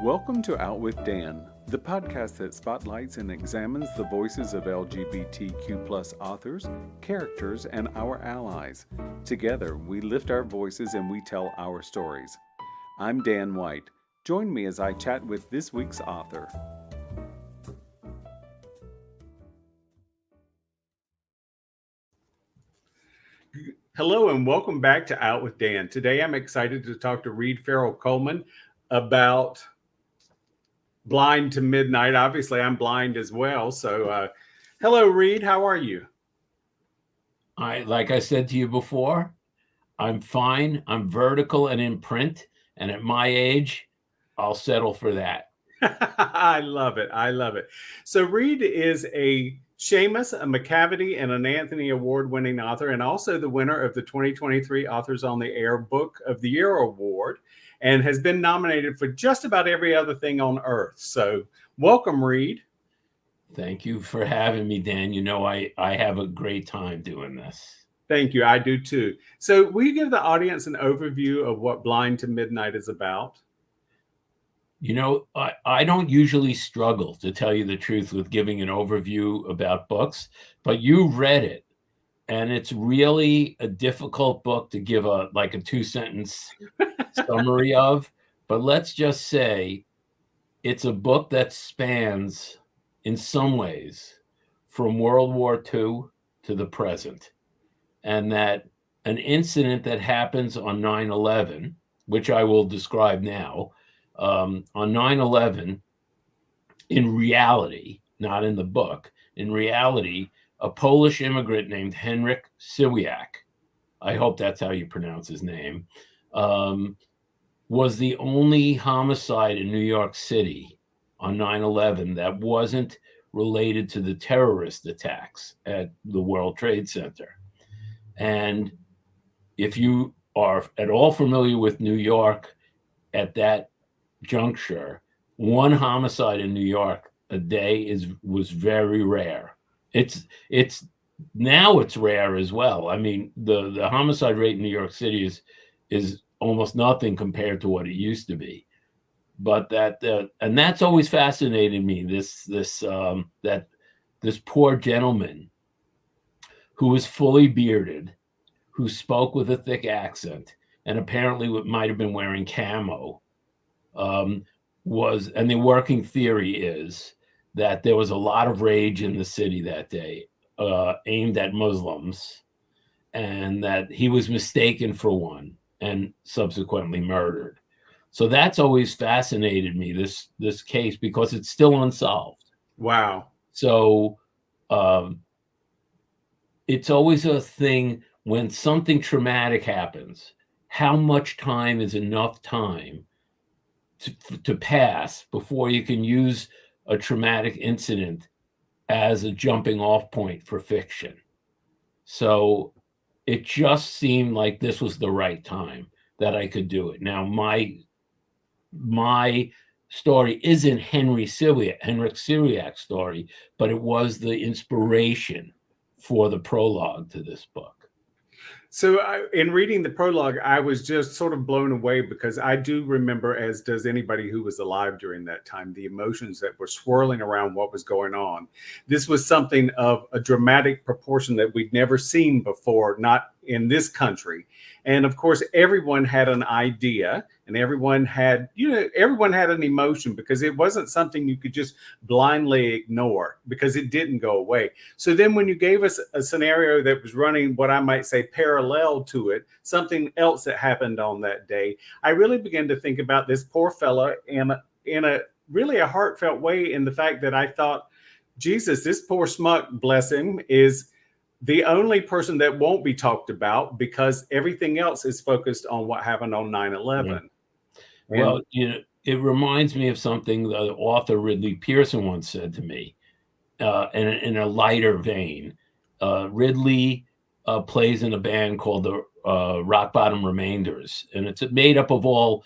Welcome to Out with Dan, the podcast that spotlights and examines the voices of LGBTQ+ authors, characters, and our allies. Together, we lift our voices and we tell our stories. I'm Dan White. Join me as I chat with this week's author. Hello and welcome back to Out with Dan. Today I'm excited to talk to Farrel Coleman about Blind to Midnight. Obviously, I'm blind as well. So, hello, Reed. How are you? Like I said to you before, I'm fine. I'm vertical and in print. And at my age, I'll settle for that. I love it. I love it. So Reed is a Seamus, a McCavity, and an Anthony Award-winning author, and also the winner of the 2023 Authors on the Air Book of the Year Award, and has been nominated for just about every other thing on earth. So welcome, Reed. Thank you for having me, Dan. You know, I have a great time doing this. Thank you. I do too. So will you give the audience an overview of what Blind to Midnight is about? You know, I don't usually struggle, to tell you the truth, with giving an overview about books, but you read it, and it's really a difficult book to give a 2-sentence summary of. But let's just say it's a book that spans, in some ways, from World War II to the present, and that an incident that happens on 9/11, which I will describe now, on 9/11, in reality, not in the book, in reality, a Polish immigrant named Henryk Siwiak, I hope that's how you pronounce his name, was the only homicide in New York City on 9/11 that wasn't related to the terrorist attacks at the World Trade Center. And if you are at all familiar with New York at that juncture, one homicide in New York a day was very rare. It's now it's rare as well. I mean, the homicide rate in New York City is almost nothing compared to what it used to be. But and that's always fascinated me. This poor gentleman who was fully bearded, who spoke with a thick accent, and apparently might have been wearing camo. And the working theory is that there was a lot of rage in the city that day, aimed at Muslims, and that he was mistaken for one and subsequently murdered. So that's always fascinated me, this case, because it's still unsolved. Wow. So it's always a thing when something traumatic happens. How much time is enough time to pass before you can use a traumatic incident as a jumping off point for fiction? So it just seemed like this was the right time that I could do it. Now, my story isn't Henryk Siwiak's story, but it was the inspiration for the prologue to this book. So in reading the prologue, I was just sort of blown away, because I do remember, as does anybody who was alive during that time, the emotions that were swirling around what was going on. This was something of a dramatic proportion that we'd never seen before, not in this country. And of course, everyone had an idea, and everyone had an emotion, because it wasn't something you could just blindly ignore, because it didn't go away. So then when you gave us a scenario that was running, what I might say, parallel to it, something else that happened on that day, I really began to think about this poor fella in a really a heartfelt way, in the fact that I thought, Jesus, this poor schmuck, bless him, is the only person that won't be talked about, because everything else is focused on what happened on 9/11. Yeah. Well, it reminds me of something the author Ridley Pearson once said to me, in a lighter vein. Ridley plays in a band called the Rock Bottom Remainders, and it's made up of all,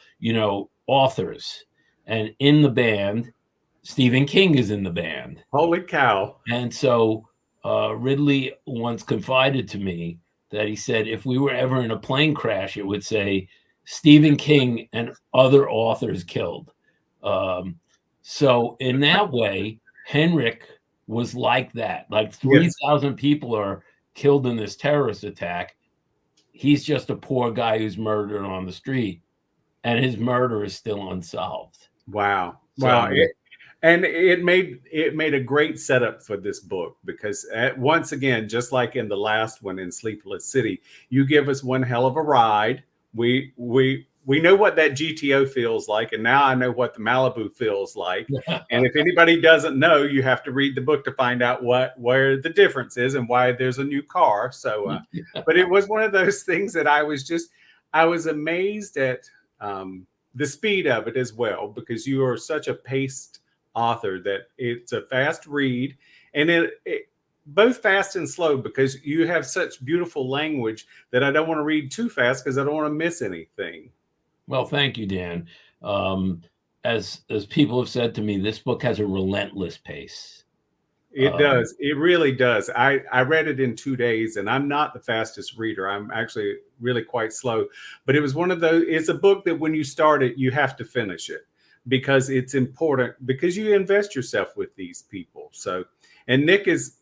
authors. And in the band, Stephen King is in the band. Holy cow. And so Ridley once confided to me that he said, if we were ever in a plane crash, it would say Stephen King and other authors killed, So in that way, Henrik was like that. Like Yes. 3,000 people are killed in this terrorist attack. He's just a poor guy who's murdered on the street, and his murder is still unsolved. Wow. Wow. So And it made a great setup for this book because once again, just like in the last one in Sleepless City, you give us one hell of a ride. We know what that GTO feels like, and now I know what the Malibu feels like. And if anybody doesn't know, you have to read the book to find out where the difference is and why there's a new car. So, but it was one of those things that I was amazed at the speed of it as well, because you are such a paced author that it's a fast read, and it both fast and slow, because you have such beautiful language that I don't want to read too fast because I don't want to miss anything. well, thank you, Dan. As people have said to me, this book has a relentless pace. It does. It really does. I read it in 2 days, and I'm not the fastest reader. I'm actually really quite slow. But it was one of those, it's a book that when you start it, you have to finish it because it's important, because you invest yourself with these people. So, and Nick is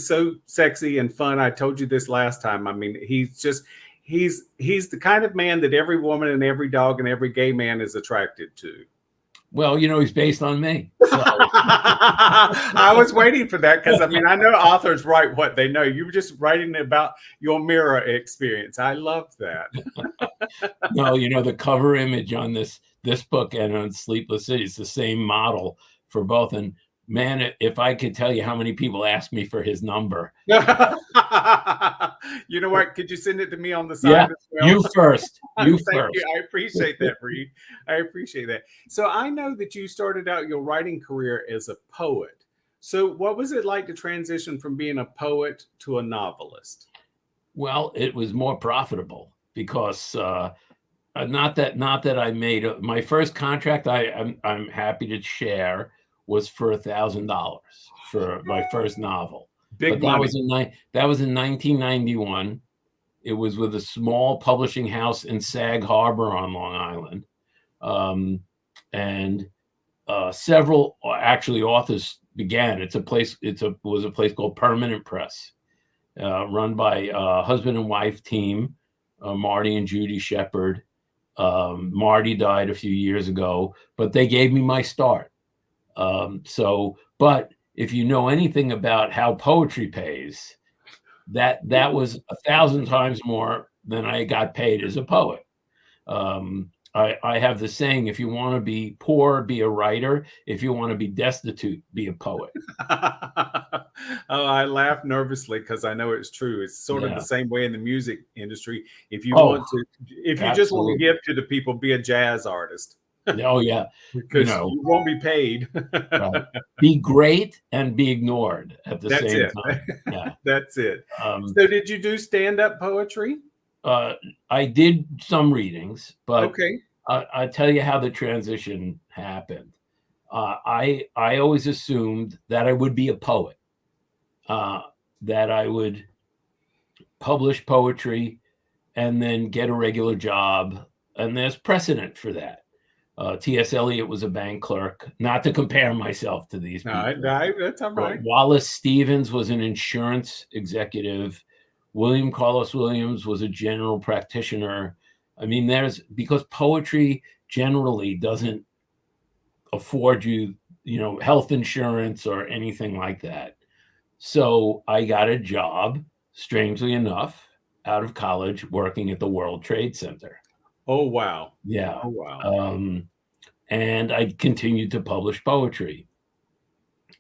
so sexy and fun. I told you this last time. I mean, he's the kind of man that every woman and every dog and every gay man is attracted to. Well, he's based on me. So. I was waiting for that because I mean, I know authors write what they know. You were just writing about your mirror experience. I love that. No, the cover image on this book and on Sleepless City is the same model for both. And man, if I could tell you how many people ask me for his number. You know what? Could you send it to me on the side Yeah, as well? you first. You Thank first. you. I appreciate that, Reed. I appreciate that. So I know that you started out your writing career as a poet. So what was it like to transition from being a poet to a novelist? Well, it was more profitable because not that I made my first contract. I'm happy to share was for $1,000 for my first novel. Big But that money. was in 1991. It was with a small publishing house in Sag Harbor on Long Island, and several actually authors began. It was a place called Permanent Press, run by a husband and wife team, Marty and Judy Shepard. Marty died a few years ago, but they gave me my start. But if you know anything about how poetry pays, that was 1,000 times more than I got paid as a poet. I have the saying: if you want to be poor, be a writer. If you want to be destitute, be a poet. Oh, I laugh nervously because I know it's true. It's sort of the Yeah. same way in the music industry. If you just want to Absolutely. give to the people, be a jazz artist Oh yeah. because you won't be paid. Right. Be great and be ignored at the That's same it. time. Yeah. That's it. So did you do stand-up poetry? I did some readings, but Okay. I tell you how the transition happened. I always assumed that I would be a poet, that I would publish poetry and then get a regular job, and there's precedent for that. T.S. Eliot was a bank clerk. Not to compare myself to these All people. right. That's all right. Wallace Stevens was an insurance executive. William Carlos Williams was a general practitioner. I mean, because poetry generally doesn't afford you, health insurance or anything like that. So I got a job, strangely enough, out of college working at the World Trade Center. Oh, wow. Yeah. Oh, wow. And I continued to publish poetry.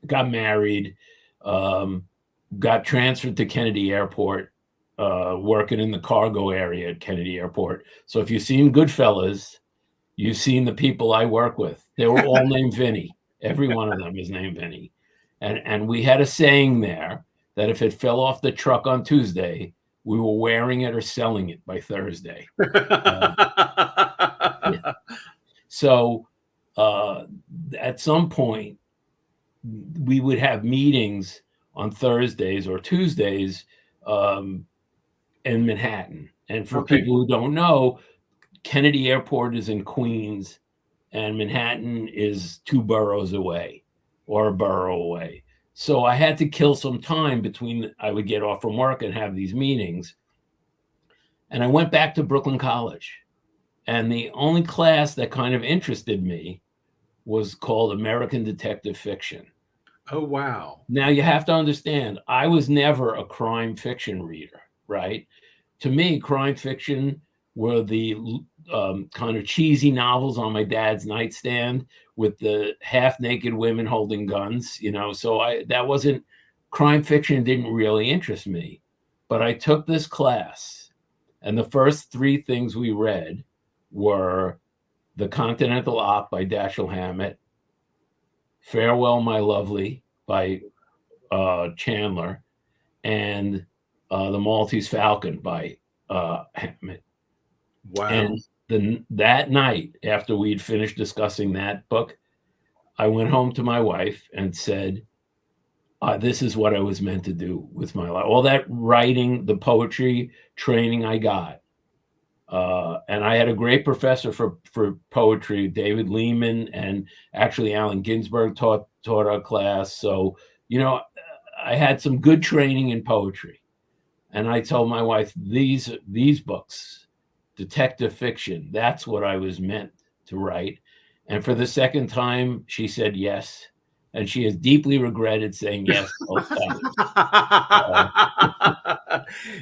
Got married, got transferred to Kennedy Airport, working in the cargo area at Kennedy Airport. So if you've seen Goodfellas, you've seen the people I work with. They were all named Vinny. Every one of them is named Vinny. And we had a saying there that if it fell off the truck on Tuesday, we were wearing it or selling it by Thursday. Yeah. So at some point, we would have meetings on Thursdays or Tuesdays in Manhattan. And for Okay. people who don't know, Kennedy Airport is in Queens. and Manhattan is 2 boroughs away or a borough away. So I had to kill some time between, I would get off from work and have these meetings. And I went back to Brooklyn College. And the only class that kind of interested me was called American Detective Fiction. Oh, wow. Now you have to understand, I was never a crime fiction reader, right? To me, crime fiction were the kind of cheesy novels on my dad's nightstand with the half-naked women holding guns, you know. So that wasn't, crime fiction didn't really interest me. But I took this class, and the first 3 things we read were The Continental Op by Dashiell Hammett, Farewell, My Lovely by Chandler, and The Maltese Falcon by Hammett. Wow. And that night, after we'd finished discussing that book, I went home to my wife and said, this is what I was meant to do with my life. All that writing, the poetry training I got. And I had a great professor for poetry, David Lehman, and actually Allen Ginsberg taught our class. So, you know, I had some good training in poetry. And I told my wife, these books, detective fiction, that's what I was meant to write. And for the second time, she said yes. And she has deeply regretted saying yes both times.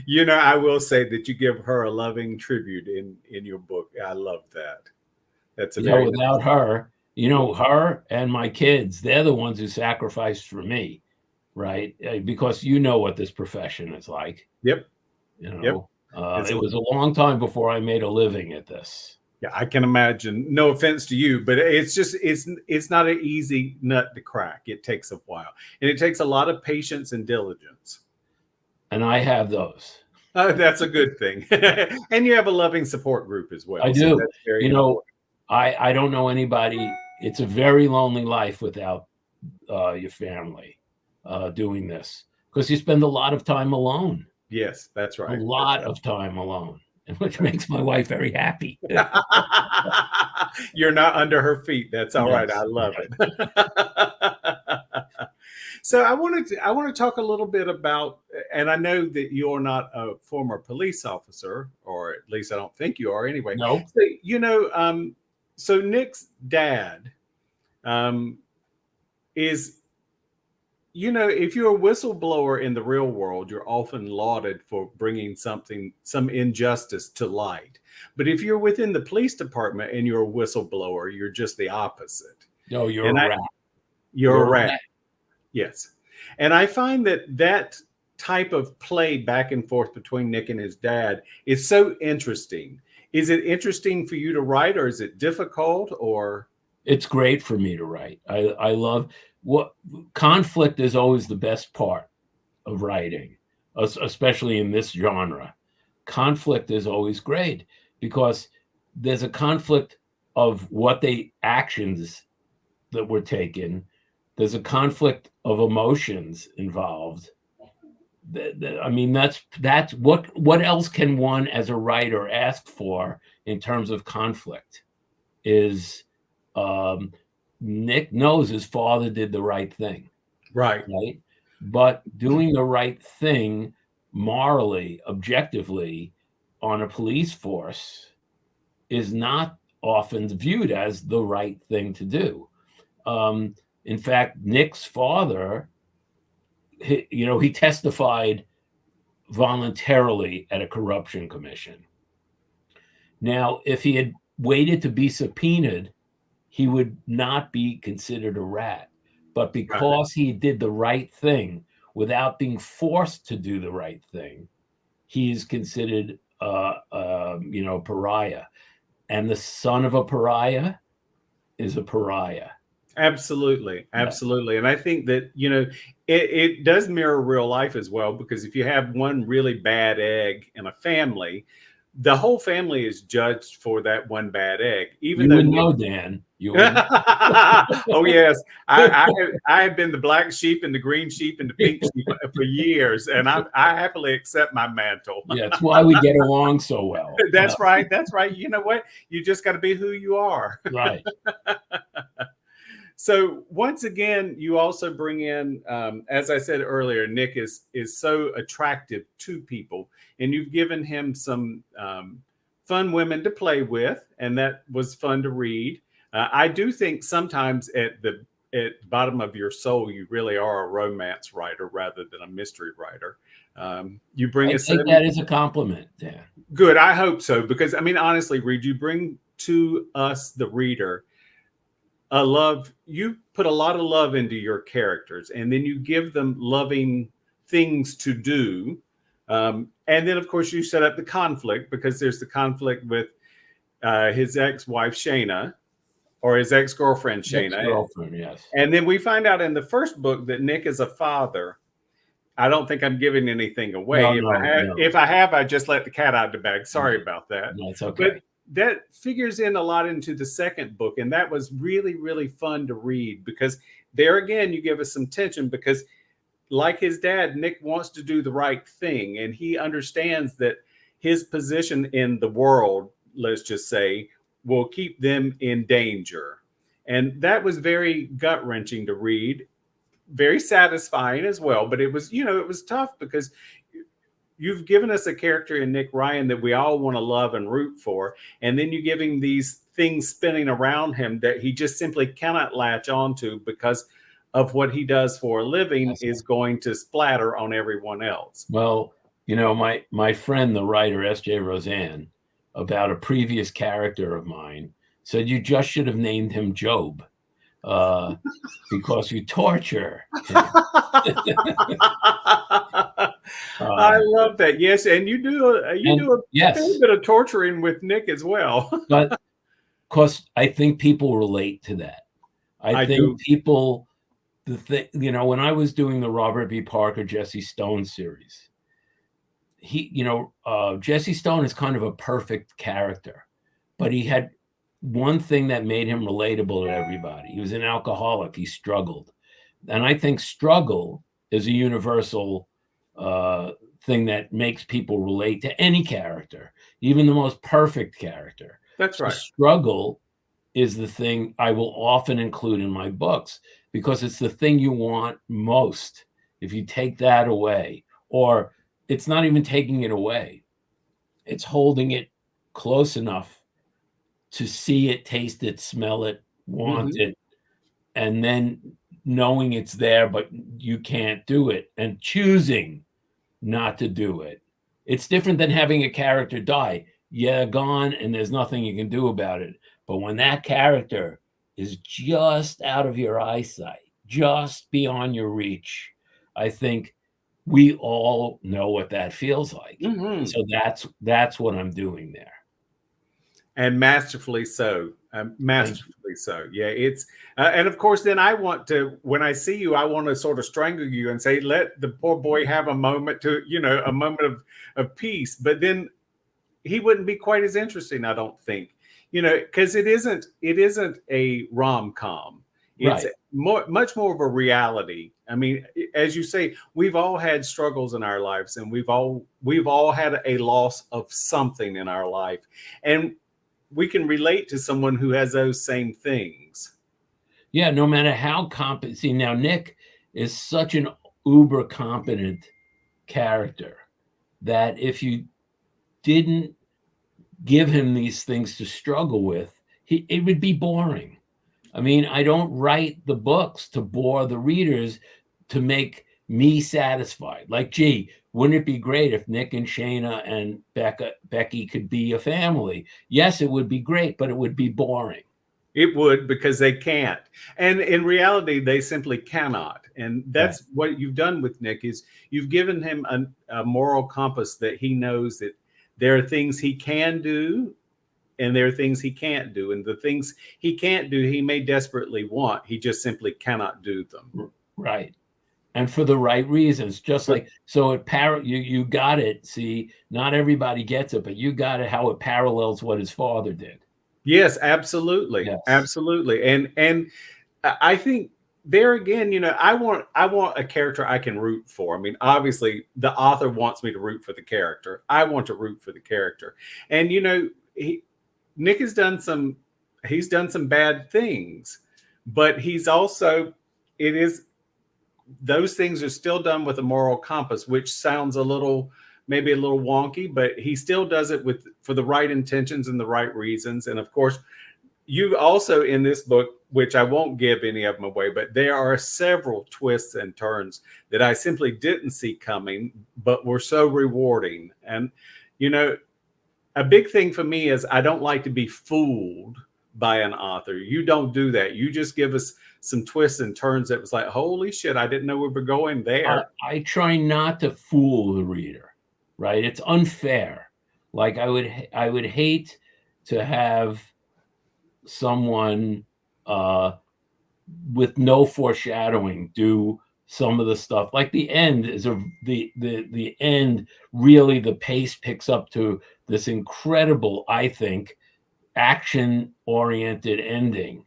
You know, I will say that you give her a loving tribute in your book. I love that. That's a very without her, you know, her and my kids, they're the ones who sacrificed for me, right? Because you know what this profession is like. Yep. You know, Yep. It was a long time before I made a living at this. Yeah, I can imagine. No offense to you, but it's just it's not an easy nut to crack. It takes a while, and it takes a lot of patience and diligence. And I have those. That's a good thing. And you have a loving support group as well. I do. So that's very important. I don't know anybody. It's a very lonely life without your family doing this, because you spend a lot of time alone. Yes, that's right. A lot of time alone, which makes my wife very happy. You're not under her feet. That's all right. I love it. So I want to talk a little bit about, and I know that you're not a former police officer, or at least I don't think you are anyway. No. So, you know, so Nick's dad is, you know, if you're a whistleblower in the real world, you're often lauded for bringing some injustice to light. But if you're within the police department and you're a whistleblower, you're just the opposite. No, you're a rat. You're a rat. Yes. And I find that type of play back and forth between Nick and his dad is so interesting. Is it interesting for you to write, or is it difficult, or? It's great for me to write. I love conflict is always the best part of writing, especially in this genre. Conflict is always great because there's a conflict of what actions that were taken. There's a conflict of emotions involved. I mean, that's what else can one as a writer ask for in terms of conflict? Is Nick knows his father did the right thing. Right. But doing the right thing morally, objectively, on a police force is not often viewed as the right thing to do. In fact, Nick's father, he testified voluntarily at a corruption commission. Now, if he had waited to be subpoenaed, he would not be considered a rat. But because he did the right thing without being forced to do the right thing, he is considered, pariah. And the son of a pariah is a pariah. Absolutely. Absolutely. And I think that, you know, it does mirror real life as well, because if you have one really bad egg in a family, the whole family is judged for that one bad egg, even You though would Nick. know, Dan. You would know. Oh yes, I have been the black sheep and the green sheep and the pink sheep for years, and I happily accept my mantle. Yeah, it's why we get along so well. That's right. That's right. You know what? You just got to be who you are. Right. So once again, you also bring in, as I said earlier, Nick is so attractive to people, and you've given him some fun women to play with, and that was fun to read. I do think sometimes at the bottom of your soul, you really are a romance writer rather than a mystery writer. You bring I us take that as a compliment, Dan. good. I hope so, because I mean, honestly, Reed, you bring to us, the reader, a love. You put a lot of love into your characters, and then you give them loving things to do. And then, of course, you set up the conflict, because there's the conflict with his ex-wife Shayna, or his ex-girlfriend Shayna. Ex-girlfriend, yes. And then we find out in the first book that Nick is a father. I don't think I'm giving anything away. No. If I have, I just let the cat out of the bag. Sorry about that. No, it's okay. But that figures in a lot into the second book, and that was really, really fun to read, because there again, you give us some tension, because like his dad, Nick wants to do the right thing, and he understands that his position in the world, let's just say, will keep them in danger. And that was very gut-wrenching to read, very satisfying as well. But it was, it was tough, because you've given us a character in Nick Ryan that we all want to love and root for. And then you give him these things spinning around him that he just simply cannot latch onto, because of what he does for a living is going to splatter on everyone else. Well, my friend, the writer, S.J. Roseanne, about a previous character of mine, said you just should have named him Job, because you torture him. I love that. Yes, and you do a yes, fair bit of torturing with Nick as well. But because I think people relate to that. I think people, when I was doing the Robert B. Parker, Jesse Stone series, Jesse Stone is kind of a perfect character, but he had one thing that made him relatable to everybody. He was an alcoholic. He struggled. And I think struggle is a universal thing that makes people relate to any character, even the most perfect character. That's right. Struggle is the thing I will often include in my books, because it's the thing you want most. If you take that away, or it's not even taking it away, it's holding it close enough to see it, taste it, smell it, want it, and then knowing it's there, but you can't do it, and choosing not to do it. It's different than having a character die. Yeah, gone, and there's nothing you can do about it. But when that character is just out of your eyesight, just beyond your reach, I think we all know what that feels like. So that's what I'm doing there. And masterfully so. Masterfully so. Yeah, it's and of course, then I want to, when I see you, I want to sort of strangle you and say, let the poor boy have a moment to, a moment of peace. But then he wouldn't be quite as interesting, I don't think, because it isn't a rom-com. It's much more of a reality. I mean, as you say, we've all had struggles in our lives, and we've all had a loss of something in our life, and we can relate to someone who has those same things. Yeah, no matter how competent. See, now Nick is such an uber competent character that if you didn't give him these things to struggle with, it would be boring. I mean, I don't write the books to bore the readers, to make me satisfied. Like, gee, wouldn't it be great if Nick and Shayna and Becky could be a family? Yes, it would be great, but it would be boring. It would, because they can't. And in reality, they simply cannot. And that's what you've done with Nick, is you've given him a moral compass that he knows that there are things he can do and there are things he can't do. And the things he can't do, he may desperately want. He just simply cannot do them. Right. and for the right reasons. Just like so, you got it. See, not everybody gets it, but you got it. How it parallels what his father did. Yes, absolutely, Yes. absolutely, and I think there again, I want a character I can root for. I mean, obviously, the author wants me to root for the character. I want to root for the character, and Nick has done some. He's done some bad things, but he's also it is those things are still done with a moral compass, which sounds maybe a little wonky, but he still does it for the right intentions and the right reasons. And of course, you also in this book, which I won't give any of them away, but there are several twists and turns that I simply didn't see coming, but were so rewarding. And you know, a big thing for me is I don't like to be fooled by an author. You don't do that. You just give us some twists and turns that was like, holy shit, I didn't know we were going there. I try not to fool the reader, right? It's unfair. Like I would hate to have someone with no foreshadowing do some of the stuff. Like the end is the end. Really, the pace picks up to this incredible, I think, action-oriented ending.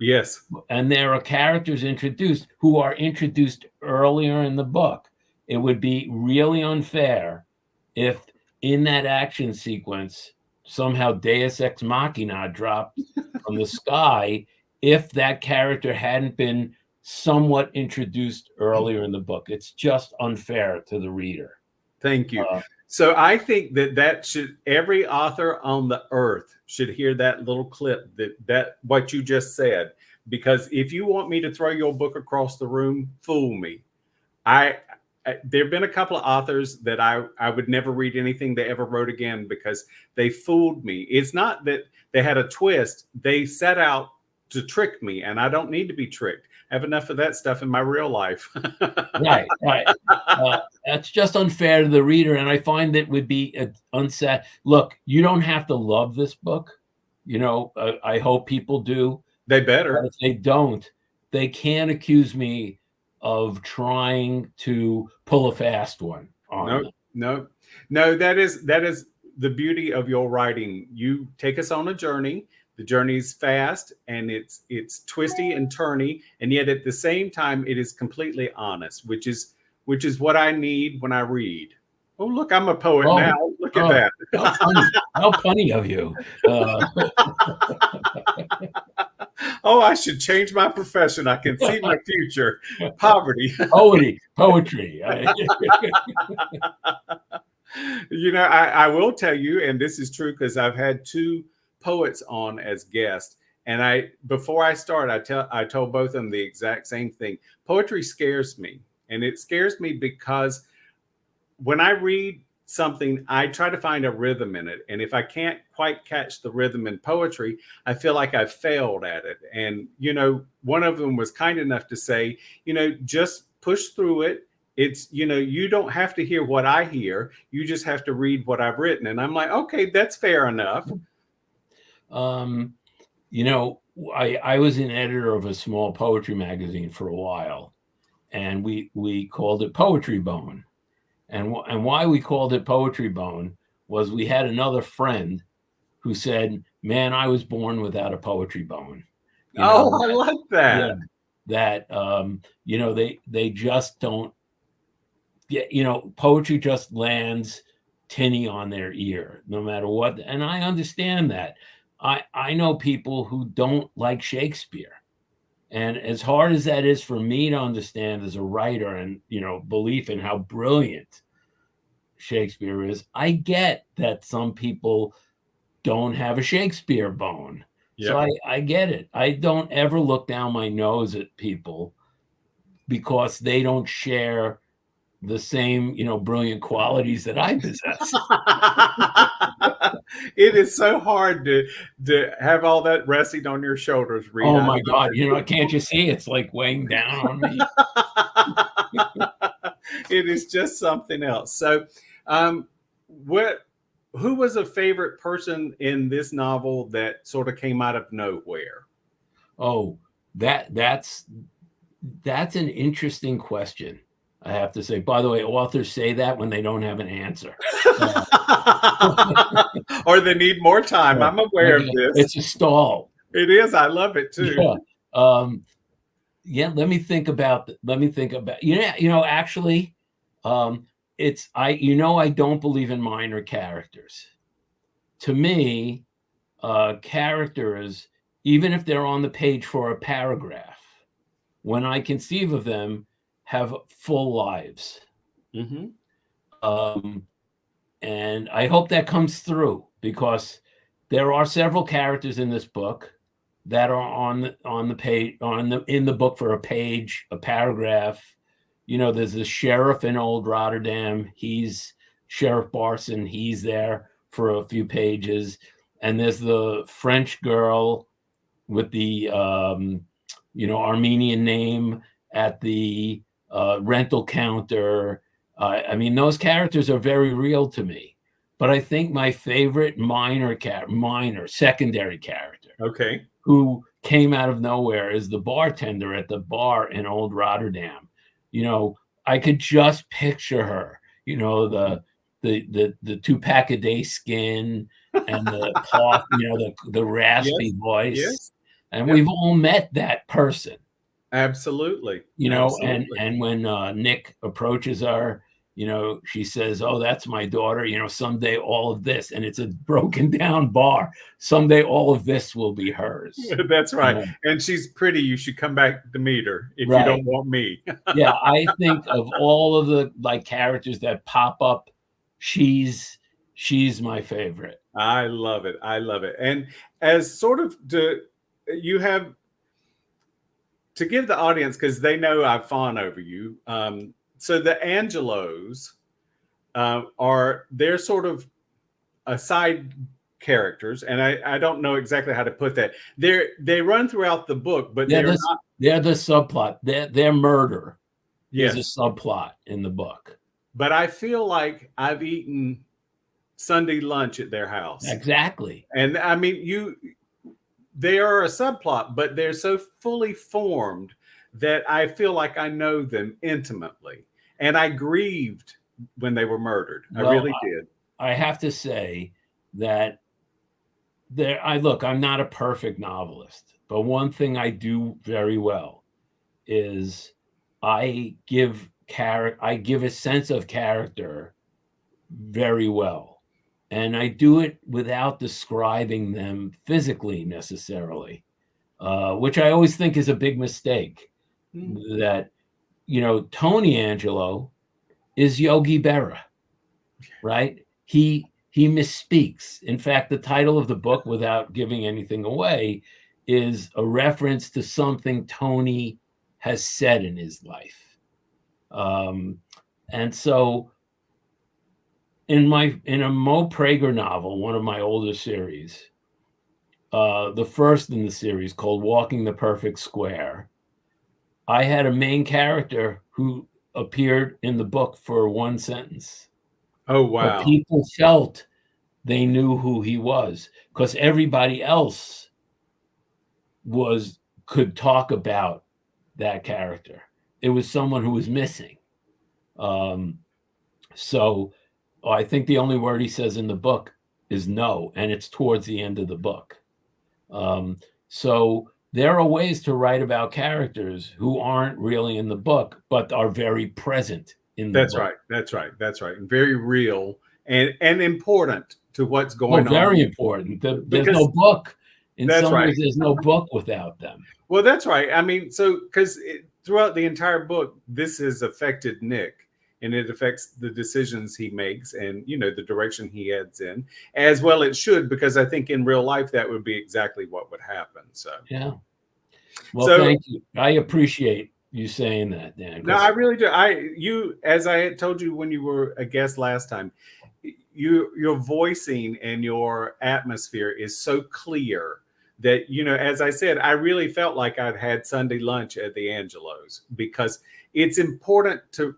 Yes. And there are characters introduced who are introduced earlier in the book. It would be really unfair if in that action sequence somehow Deus Ex Machina dropped from the sky if that character hadn't been somewhat introduced earlier in the book. It's just unfair to the reader. Thank you. So I think that every author on the earth should hear that little clip that what you just said, because if you want me to throw your book across the room, fool me. There have been a couple of authors that I would never read anything they ever wrote again because they fooled me. It's not that they had a twist. They set out to trick me, and I don't need to be tricked. I have enough of that stuff in my real life. Right. That's just unfair to the reader, and I find that would be unsaid. Look, you don't have to love this book. I hope people do. They better. But if they don't, they can't accuse me of trying to pull a fast one on them. No. That is the beauty of your writing. You take us on a journey. The journey's fast and it's twisty and turny, and yet at the same time it is completely honest, which is what I need when I read. Oh, look, I'm a poet now. Look at that. How funny of you. Oh, I should change my profession. I can see my future. Poverty. Poetry. I will tell you, and this is true because I've had two poets on as guests, and before I start, I told both of them the exact same thing. Poetry scares me, and it scares me because when I read something, I try to find a rhythm in it, and if I can't quite catch the rhythm in poetry, I feel like I've failed at it. And one of them was kind enough to say, just push through it. It's you don't have to hear what I hear, you just have to read what I've written. And I'm like, okay, that's fair enough. I was an editor of a small poetry magazine for a while, and we called it Poetry Bone. And why we called it Poetry Bone was we had another friend who said, man, I was born without a poetry bone. I like that. They just don't get, poetry just lands tinny on their ear, no matter what. And I understand that. I know people who don't like Shakespeare. And as hard as that is for me to understand as a writer and, belief in how brilliant Shakespeare is, I get that some people don't have a Shakespeare bone. Yep. So I get it. I don't ever look down my nose at people because they don't share the same, brilliant qualities that I possess. It is so hard to have all that resting on your shoulders, Reed. Oh my God. Can't you see? It's like weighing down on me. It is just something else. So, who was a favorite person in this novel that sort of came out of nowhere? Oh, that's an interesting question. I have to say. By the way, authors say that when they don't have an answer. Or they need more time. I'm aware of this. It's a stall. It is. I love it too. Yeah. Yeah. Let me think about. Actually, it's I. I don't believe in minor characters. To me, characters, even if they're on the page for a paragraph, when I conceive of them, have full lives. Mm-hmm. And I hope that comes through, because there are several characters in this book that are on the page, in the book for a page, a paragraph. There's the sheriff in Old Rotterdam. He's Sheriff Barson. He's there for a few pages. And there's the French girl with the Armenian name at the rental counter. I mean, those characters are very real to me. But I think my favorite minor secondary character, Okay. who came out of nowhere, is the bartender at the bar in Old Rotterdam. I could just picture her. The 2-pack-a-day skin and the cough, the raspy Yes. voice. Yes. And Yep. we've all met that person. Absolutely. Absolutely. And when Nick approaches her, she says, "Oh, that's my daughter. Someday all of this," and it's a broken down bar. Someday all of this will be hers. That's right. And she's pretty. You should come back to meet her if you don't want me. Yeah, I think of all of the characters that pop up, she's my favorite. I love it. I love it. And as sort of you have to give the audience, because they know I fawn over you. So the Angelos they're sort of a side characters, and I don't know exactly how to put that. They run throughout the book, but they're the subplot. Their murder is a subplot in the book. But I feel like I've eaten Sunday lunch at their house. Exactly. And I mean, they are a subplot, but they're so fully formed that I feel like I know them intimately. And I grieved when they were murdered. I really did. I have to say that I'm not a perfect novelist, but one thing I do very well is I give a sense of character very well. And I do it without describing them physically necessarily, which I always think is a big mistake. That, Tony Angelo is Yogi Berra, right? He misspeaks. In fact, the title of the book, without giving anything away, is a reference to something Tony has said in his life. And so in a Mo Prager novel, one of my older series, the first in the series, called Walking the Perfect Square, I had a main character who appeared in the book for one sentence. Oh, wow. But people felt they knew who he was, because everybody else could talk about that character. It was someone who was missing. So I think the only word he says in the book is no, and it's towards the end of the book. So there are ways to write about characters who aren't really in the book, but are very present in the book. That's right. And very real and important to what's going on. Very important. There's no book. In some ways, there's no book without them. Well, that's right. I mean, so because throughout the entire book, this has affected Nick, and it affects the decisions he makes and, the direction he heads in, as well it should, because I think in real life that would be exactly what would happen. So, yeah. Well, thank you. I appreciate you saying that, Dan. No, I really do. As I had told you when you were a guest last time, your voicing and your atmosphere is so clear that, as I said, I really felt like I'd had Sunday lunch at the Angelos, because it's important to,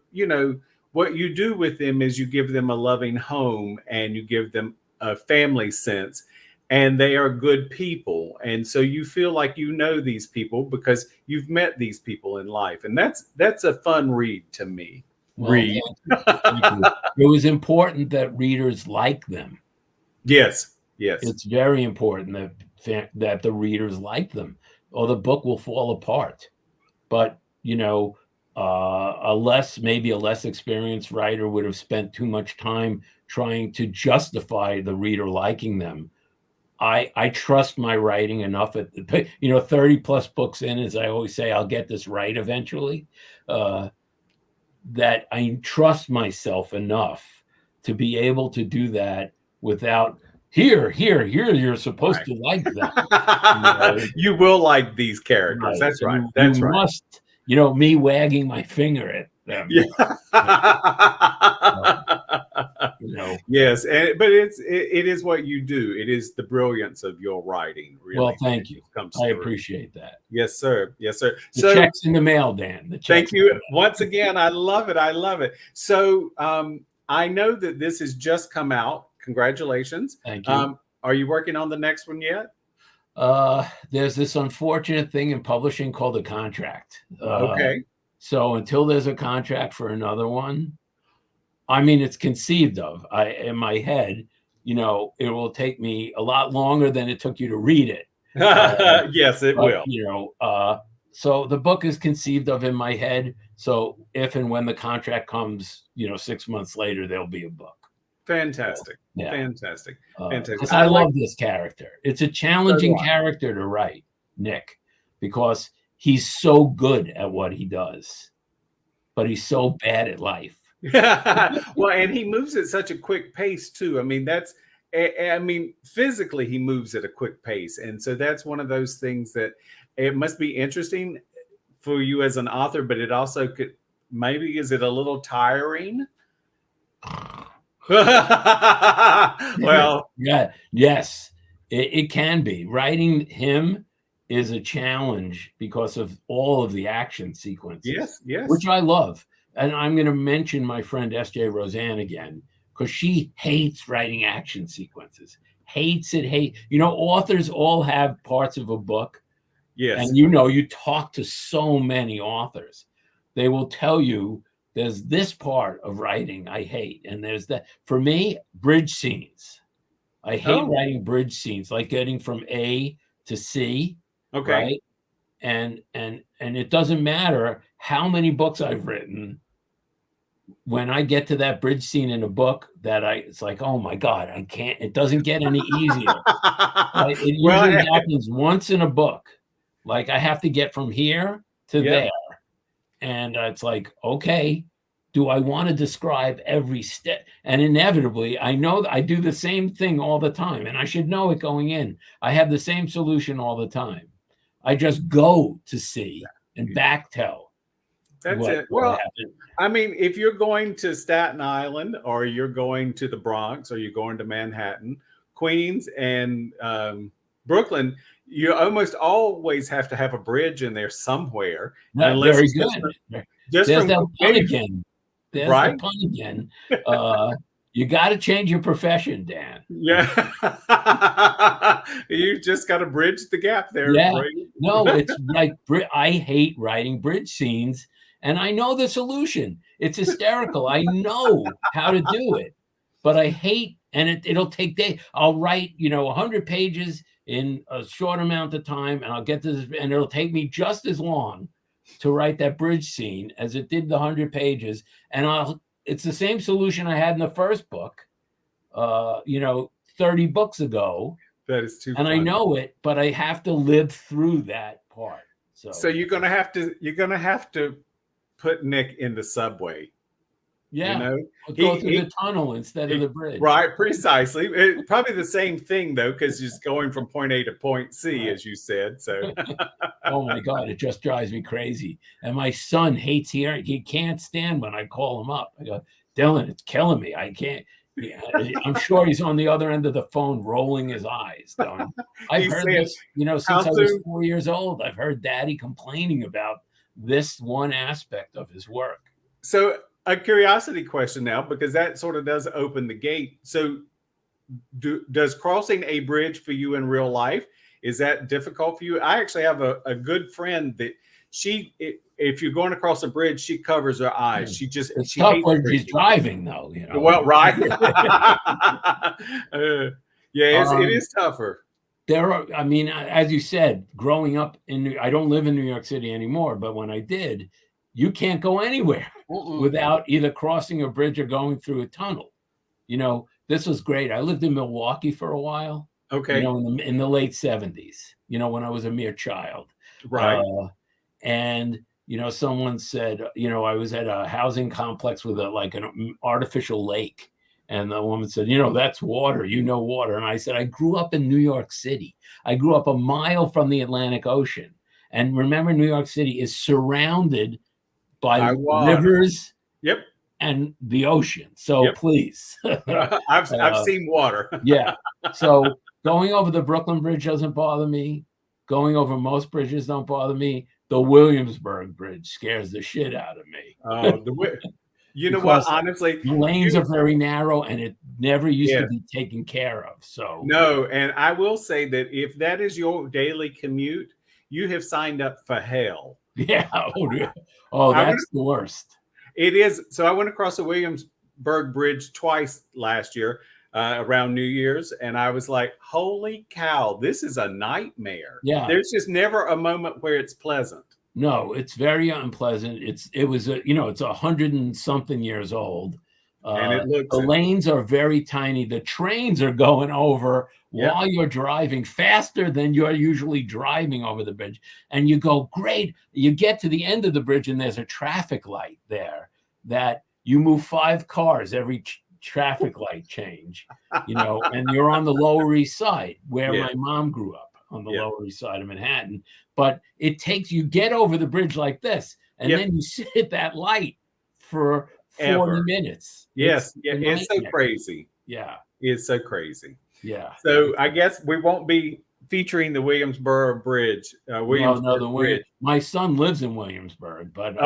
what you do with them is you give them a loving home and you give them a family sense, and they are good people. And so you feel like these people because you've met these people in life. And that's a fun read to me. Well, read. thank you. Thank you. It was important that readers like them. Yes, yes. It's very important that the readers like them, or the book will fall apart. But maybe a less experienced writer would have spent too much time trying to justify the reader liking them. I trust my writing enough at 30 plus books in, as I always say, I'll get this right eventually. That I trust myself enough to be able to do that without here, you're supposed Right. to like them. You know, You will like these characters. right. That's right. You That's right. must, me wagging my finger at them. Yeah. Uh, you know, Yes, but it is what you do. It is the brilliance of your writing, well, really. It thank you. just comes I through. appreciate that. Yes, sir. Yes, sir. The So check's in the mail, Dan. The thank check's in the you mail. once again. I love it. I love it. So I know that this has just come out. Congratulations. Thank you. Are you working on the next one yet? There's this unfortunate thing in publishing called a contract. Okay. So until there's a contract for another one, I mean, it's conceived of. In my head, it will take me a lot longer than it took you to read it. Yes, it But will. so the book is conceived of in my head. So if and when the contract comes, 6 months later, there'll be a book. Fantastic. Yeah. Fantastic. Fantastic. Because I love this character. It's a challenging So do I. character to write, Nick, because he's so good at what he does, but he's so bad at life. Well, and he moves at such a quick pace too. I mean, physically he moves at a quick pace, and so that's one of those things that it must be interesting for you as an author, but it also could maybe is it a little tiring? Well, Yeah, yes, it can be. Writing him is a challenge because of all of the action sequences, yes, yes. which I love. And I'm going to mention my friend S.J. Roseanne again, because she hates writing action sequences. Hates it. Authors all have parts of a book. Yes. And you talk to so many authors. They will tell you there's this part of writing I hate. And there's that. For me, bridge scenes. I hate writing bridge scenes, like getting from A to C. Okay. Right. And it doesn't matter how many books I've written. When I get to that bridge scene in a book, it's like, oh my God, I can't. It doesn't get any easier. Right? It usually happens once in a book. Like I have to get from here to there. And it's like, okay, do I want to describe every step? And inevitably, I know that I do the same thing all the time, and I should know it going in. I have the same solution all the time. I just go to see and back tell. That's it. Well, I mean, if you're going to Staten Island, or you're going to the Bronx, or you're going to Manhattan, Queens, and Brooklyn, you almost always have to have a bridge in there somewhere. Very good. There's that pun again. There's right? the pun again. You got to change your profession, Dan. Yeah. You just got to bridge the gap there. Yeah. Right? No, it's like I hate writing bridge scenes, and I know the solution. It's hysterical. I know how to do it, but I hate, and it'll take days. I'll write, 100 pages in a short amount of time, and I'll get to this, and it'll take me just as long to write that bridge scene as it did the 100 pages. And it's the same solution I had in the first book, 30 books ago. That is too and funny. I know it, but I have to live through that part. So you're gonna have to put Nick in the subway. Yeah, go through the tunnel instead of the bridge. Right, precisely. Probably the same thing though, because he's going from point A to point C, as you said. So, oh my God, it just drives me crazy. And my son hates hearing. He can't stand when I call him up. I go, Dylan, it's killing me. I can't. Yeah, I'm sure he's on the other end of the phone, rolling his eyes. Going, I've heard this, since I was 4 years old. I've heard Daddy complaining about this one aspect of his work. So, a curiosity question now, because that sort of does open the gate. So, does crossing a bridge for you in real life, is that difficult for you? I actually have a good friend that if you're going across a bridge, she covers her eyes. It's She tough hates when she's bridges. driving, though. Well, right. Yeah, it Um, is tougher. There are, I mean, as you said, growing up I don't live in New York City anymore, but when I did, you can't go anywhere without either crossing a bridge or going through a tunnel. This was great. I lived in Milwaukee for a while. Okay. In the late 70s, when I was a mere child. Right. And someone said, I was at a housing complex with an artificial lake. And the woman said, that's water, water. And I said, I grew up in New York City. I grew up a mile from the Atlantic Ocean. And remember, New York City is surrounded by rivers Yep. and the ocean. So please. I've seen water. Yeah. So going over the Brooklyn Bridge doesn't bother me. Going over most bridges don't bother me. The Williamsburg Bridge scares the shit out of me. Oh, you know what? Honestly, the lanes are very narrow, and it never used to be taken care of. So no, and I will say that if that is your daily commute, you have signed up for hell. Yeah. Oh, that's the worst. It is. So I went across the Williamsburg Bridge twice last year around New Year's, and I was like, "Holy cow, this is a nightmare." Yeah. There's just never a moment where it's pleasant. No, it's very unpleasant. It's 100 and something years old. And the lanes are very tiny. The trains are going over while you're driving faster than you're usually driving over the bridge. And you go, great. You get to the end of the bridge and there's a traffic light there that you move 5 cars every traffic light change, and you're on the Lower East Side where my mom grew up, on the Lower East Side of Manhattan. But you get over the bridge like this, and then you sit at that light for 40 minutes. Yes. It's so crazy. Yeah. It's so crazy. Yeah. So I guess we won't be featuring the Williamsburg Bridge. Bridge. My son lives in Williamsburg, but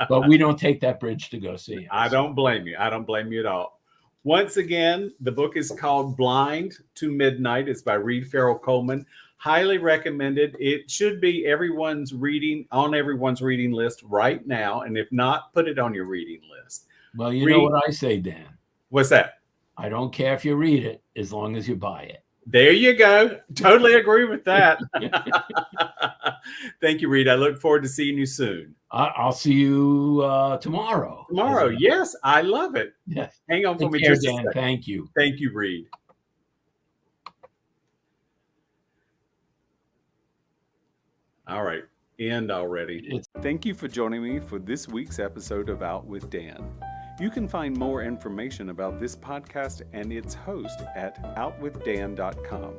but we don't take that bridge to go see him. I don't blame you. I don't blame you at all. Once again, the book is called Blind to Midnight. It's by Farrel Coleman. Highly recommended. It should be everyone's reading list right now. And if not, put it on your reading list. Well, you know what I say, Dan? What's that? I don't care if you read it as long as you buy it. There you go. Totally agree with that. Thank you, Reed. I look forward to seeing you soon. I'll see you tomorrow. Tomorrow, yes. I love it. Yeah. Hang on for me just a second. Thank you. Thank you, Reed. All right. End already. Thank you for joining me for this week's episode of Out with Dan. You can find more information about this podcast and its host at outwithdan.com,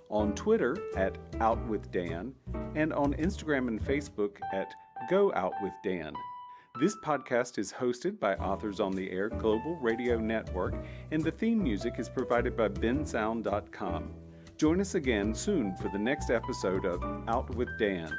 on Twitter at outwithdan, and on Instagram and Facebook at GoOutWithDan. This podcast is hosted by Authors on the Air Global Radio Network, and the theme music is provided by bensound.com. Join us again soon for the next episode of Out with Dan.